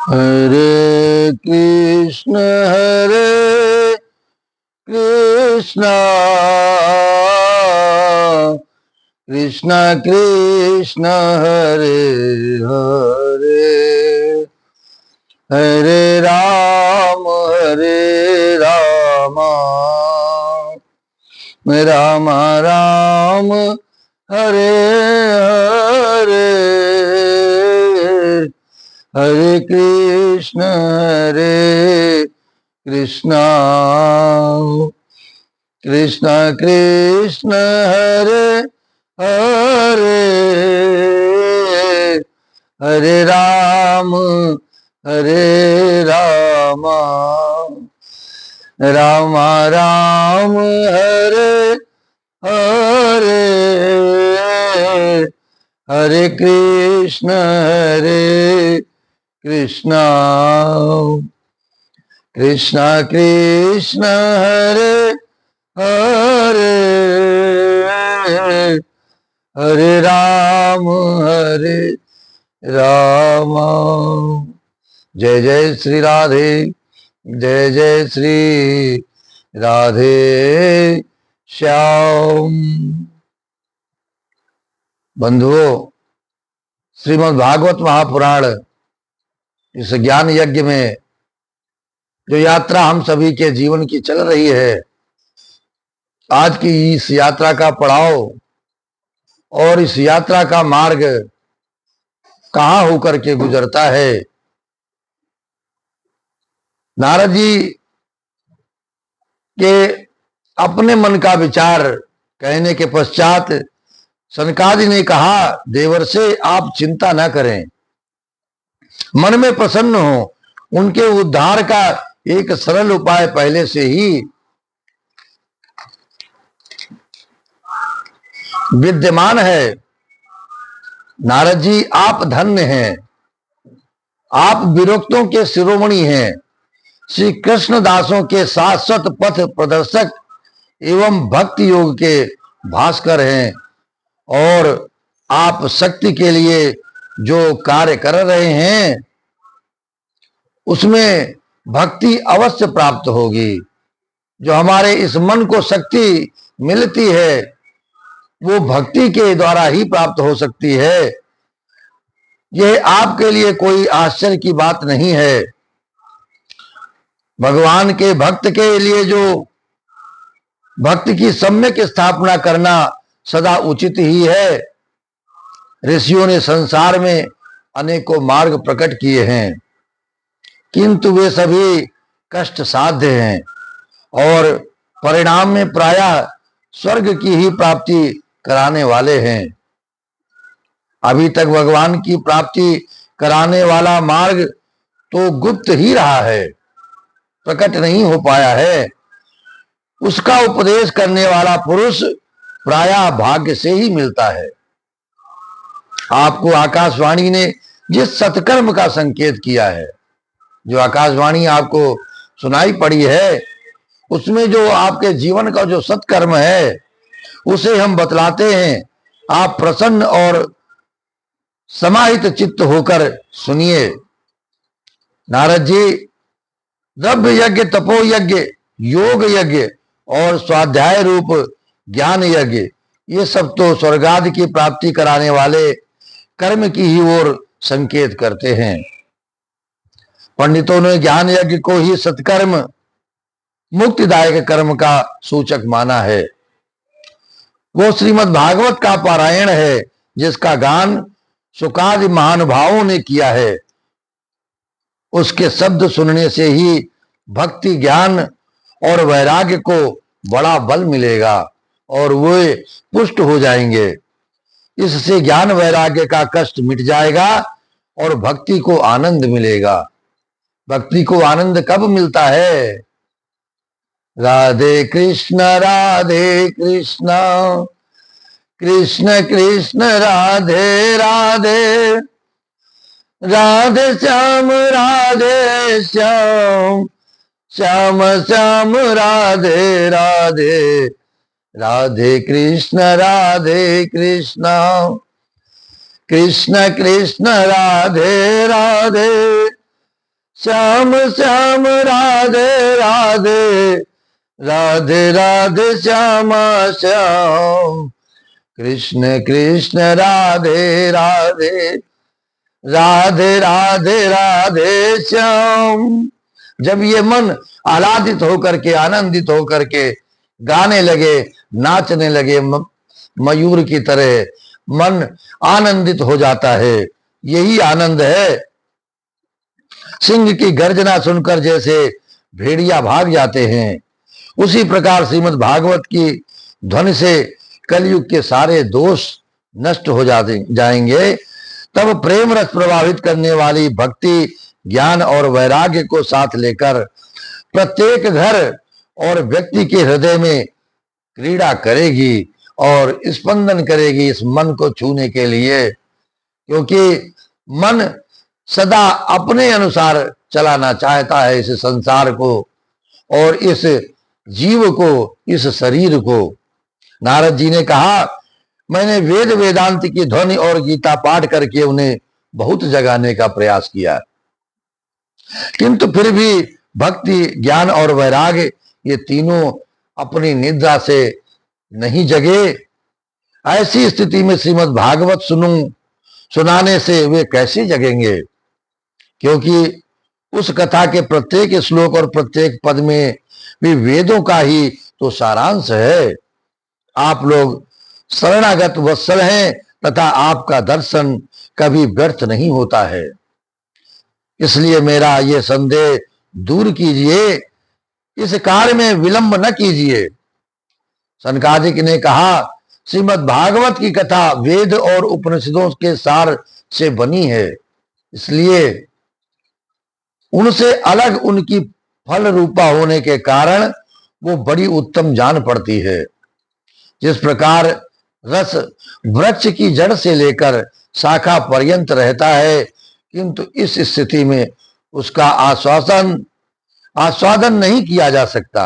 हरे कृष्ण कृष्ण कृष्ण हरे हरे, हरे राम राम राम हरे हरे, हरे कृष्ण कृष्ण कृष्ण हरे हरे, हरे राम राम राम हरे हरे, हरे कृष्ण कृष्ण कृष्ण हरे हरे, हरे राम। जय जय श्री राधे, जय जय श्री राधे श्याम। बंधुओं, श्रीमद् भागवत महापुराण इस ज्ञान यज्ञ में जो यात्रा हम सभी के जीवन की चल रही है, आज की इस यात्रा का पड़ाव और इस यात्रा का मार्ग कहां होकर के गुजरता है। नारद जी के अपने मन का विचार कहने के पश्चात सनकादि ने कहा, देवर से आप चिंता न करें, मन में प्रसन्न हो। उनके उद्धार का एक सरल उपाय पहले से ही विद्यमान है। नारद जी, आप धन्य हैं, आप विरक्तों के शिरोमणि हैं, श्री कृष्ण दासों के शाश्वत पथ प्रदर्शक एवं भक्ति योग के भास्कर हैं, और आप शक्ति के लिए जो कार्य कर रहे हैं उसमें भक्ति अवश्य प्राप्त होगी। जो हमारे इस मन को शक्ति मिलती है वो भक्ति के द्वारा ही प्राप्त हो सकती है। यह आपके लिए कोई आश्चर्य की बात नहीं है। भगवान के भक्त के लिए जो भक्ति की सम्यक स्थापना करना सदा उचित ही है। ऋषियों ने संसार में अनेकों मार्ग प्रकट किए हैं, किंतु वे सभी कष्ट साध्य हैं और परिणाम में प्रायः स्वर्ग की ही प्राप्ति कराने वाले हैं। अभी तक भगवान की प्राप्ति कराने वाला मार्ग तो गुप्त ही रहा है, प्रकट नहीं हो पाया है। उसका उपदेश करने वाला पुरुष प्रायः भाग्य से ही मिलता है। आपको आकाशवाणी ने जिस सत्कर्म का संकेत किया है, जो आकाशवाणी आपको सुनाई पड़ी है, उसमें जो आपके जीवन का जो सत्कर्म है उसे हम बतलाते हैं। आप प्रसन्न और समाहित चित्त होकर सुनिए। नारद जी, द्रव्य यज्ञ, तपो यज्ञ, योग यज्ञ और स्वाध्याय रूप ज्ञान यज्ञ, ये सब तो स्वर्ग आदि की प्राप्ति कराने वाले कर्म की ही ओर संकेत करते हैं। पंडितों ने ज्ञान यज्ञ को ही सत्कर्म, मुक्तिदायक कर्म का सूचक माना है। वो श्रीमद् भागवत का पारायण है, जिसका गान सुकादि महानुभावों ने किया है। उसके शब्द सुनने से ही भक्ति, ज्ञान और वैराग्य को बड़ा बल मिलेगा और वे पुष्ट हो जाएंगे। इससे ज्ञान वैराग्य का कष्ट मिट जाएगा और भक्ति को आनंद मिलेगा। भक्ति को आनंद कब मिलता है? राधे कृष्ण कृष्ण कृष्ण राधे राधे, राधे श्याम श्याम श्याम राधे राधे, राधे कृष्ण कृष्ण कृष्ण राधे राधे, श्याम श्याम राधे राधे, राधे राधे श्यामा श्याम, कृष्ण कृष्ण राधे राधे, राधे राधे राधे श्याम। जब ये मन आह्लादित होकर के, आनंदित होकर के गाने लगे, नाचने लगे, मयूर की तरह मन आनंदित हो जाता है। यही आनंद है। सिंह की गर्जना सुनकर जैसे भेड़िया भाग जाते हैं, उसी प्रकार श्रीमद् भागवत की ध्वनि से कलयुग के सारे दोष नष्ट हो जाएंगे। तब प्रेम रस प्रभावित करने वाली भक्ति, ज्ञान और वैराग्य को साथ लेकर प्रत्येक घर और व्यक्ति के हृदय में क्रीड़ा करेगी और स्पंदन करेगी इस मन को छूने के लिए, क्योंकि मन सदा अपने अनुसार चलाना चाहता है इस संसार को और इस जीव को, इस शरीर को। नारद जी ने कहा, मैंने वेद वेदांत की ध्वनि और गीता पाठ करके उन्हें बहुत जगाने का प्रयास किया, किंतु फिर भी भक्ति, ज्ञान और वैराग्य ये तीनों अपनी निद्रा से नहीं जगे। ऐसी स्थिति में श्रीमद् भागवत सुनाने से वे कैसे जगेंगे? क्योंकि उस कथा के प्रत्येक श्लोक और प्रत्येक पद में भी वेदों का ही तो सारांश है। आप लोग शरणागत वत्सल हैं तथा आपका दर्शन कभी व्यर्थ नहीं होता है। इसलिए मेरा ये संदेह दूर कीजिए, इस कार्य में विलंब न कीजिए। सनकादिक ने कहा, श्रीमद् भागवत की कथा वेद और उपनिषदों के सार से बनी है, इसलिए उनसे अलग उनकी फल रूपा होने के कारण वो बड़ी उत्तम जान पड़ती है। जिस प्रकार रस वृक्ष की जड़ से लेकर शाखा पर्यंत रहता है, किंतु इस स्थिति में उसका आस्वादन नहीं किया जा सकता,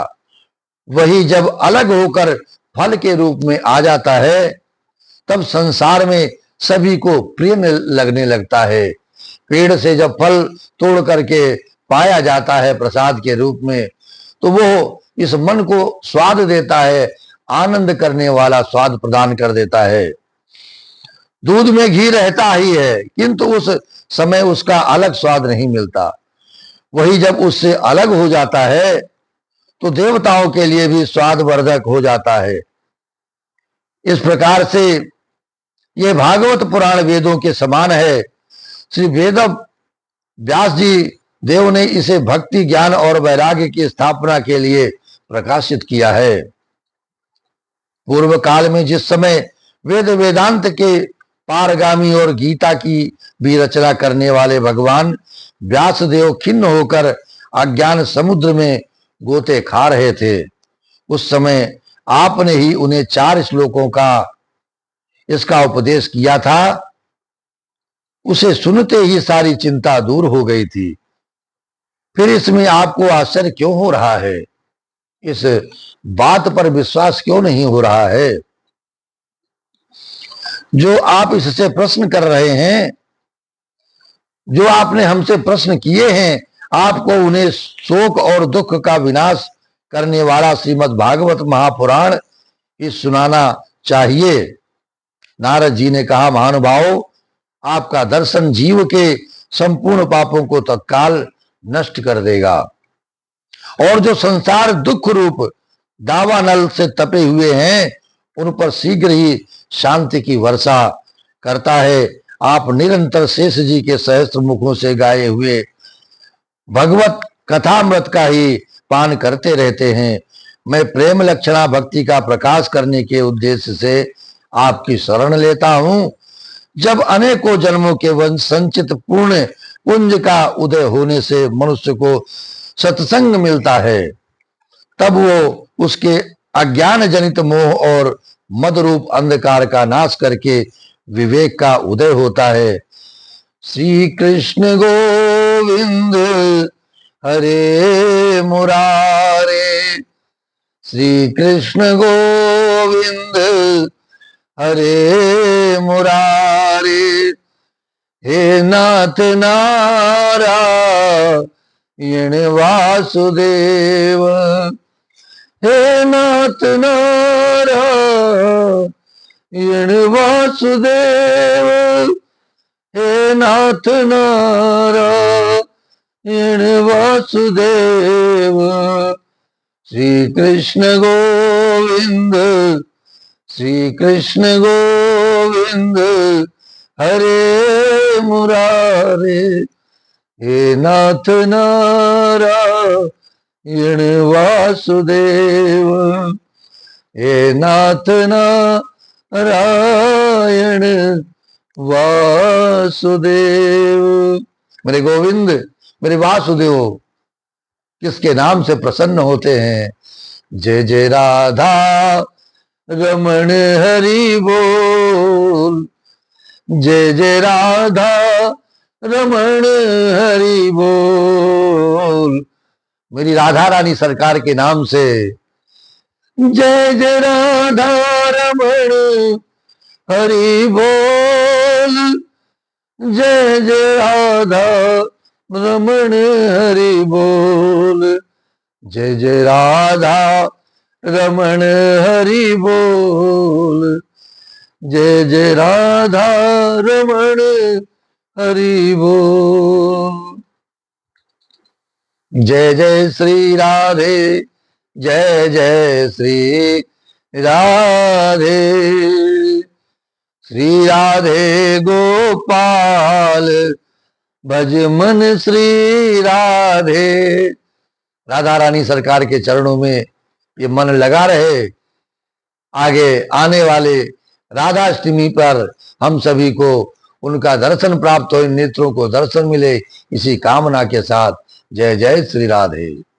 वही जब अलग होकर फल के रूप में आ जाता है, तब संसार में सभी को प्रिय लगने लगता है। पेड़ से जब फल तोड़ करके पाया जाता है प्रसाद के रूप में, तो वो इस मन को स्वाद देता है, आनंद करने वाला स्वाद प्रदान कर देता है। दूध में घी रहता ही है, किंतु उस समय उसका अलग स्वाद नहीं मिलता। वही जब उससे अलग हो जाता है तो देवताओं के लिए भी स्वादवर्धक हो जाता है। इस प्रकार से यह भागवत पुराण वेदों के समान है। श्री वेद व्यास जी देव ने इसे भक्ति, ज्ञान और वैराग्य की स्थापना के लिए प्रकाशित किया है। पूर्व काल में जिस समय वेद वेदांत के पारगामी और गीता की भी रचना करने वाले भगवान व्यासदेव खिन्न होकर अज्ञान समुद्र में गोते खा रहे थे, उस समय आपने ही उन्हें 4 श्लोकों का इसका उपदेश किया था। उसे सुनते ही सारी चिंता दूर हो गई थी। फिर इसमें आपको आश्चर्य क्यों हो रहा है? इस बात पर विश्वास क्यों नहीं हो रहा है? जो आप इससे प्रश्न कर रहे हैं, जो आपने हमसे प्रश्न किए हैं, आपको उन्हें शोक और दुख का विनाश करने वाला श्रीमद् भागवत महापुराण ही सुनाना चाहिए। नारद जी ने कहा, महानुभाव, आपका दर्शन जीव के संपूर्ण पापों को तत्काल नष्ट कर देगा और जो संसार दुख रूप दावानल से तपे हुए हैं, उन पर शीघ्र ही शांति की वर्षा करता है। आप निरंतर शेष जी के सहस्त्र मुखों से गाए हुए भगवत कथामृत का ही पान करते रहते हैं। मैं प्रेम लक्षणा भक्ति का प्रकाश करने के उद्देश्य से आपकी शरण लेता हूं। जब अनेकों जन्मों के वंश संचित पूर्ण पुंज का उदय होने से मनुष्य को सत्संग मिलता है, तब वो उसके अज्ञान जनित मोह और मद रूप अंधकार का नाश करके विवेक का उदय होता है। श्री कृष्ण गोविंद हरे मुरारे, श्री कृष्ण गोविंद हरे मुरारे, हे नाथ नारायण वासुदेव। हे नाथ नारायण वासुदेव, हे नाथ नारायण वासुदेव। श्री कृष्ण गोविंद, श्री कृष्ण गोविंद, हरे मुरारे। हे नाथ नारायण वासुदेव, हे नाथ नारायण वासुदेव। मेरे गोविंद, मेरे वासुदेव किसके नाम से प्रसन्न होते हैं? जय जय राधा रमण हरि बोल, जय जय राधा रमण हरि बोल। मेरी राधा रानी सरकार के नाम से जय जय राधा रमण हरि बोल, जय जय राधा रमण हरि बोल, जय जय राधा रमण हरि बोल, जय जय राधा रमण हरि बोल। जय जय श्री राधे, जय जय श्री राधे। श्री राधे गोपाल भज मन श्री राधे। राधा रानी सरकार के चरणों में ये मन लगा रहे। आगे आने वाले राधाष्टमी पर हम सभी को उनका दर्शन प्राप्त हो, इन नेत्रों को दर्शन मिले, इसी कामना के साथ जय जय श्री राधे।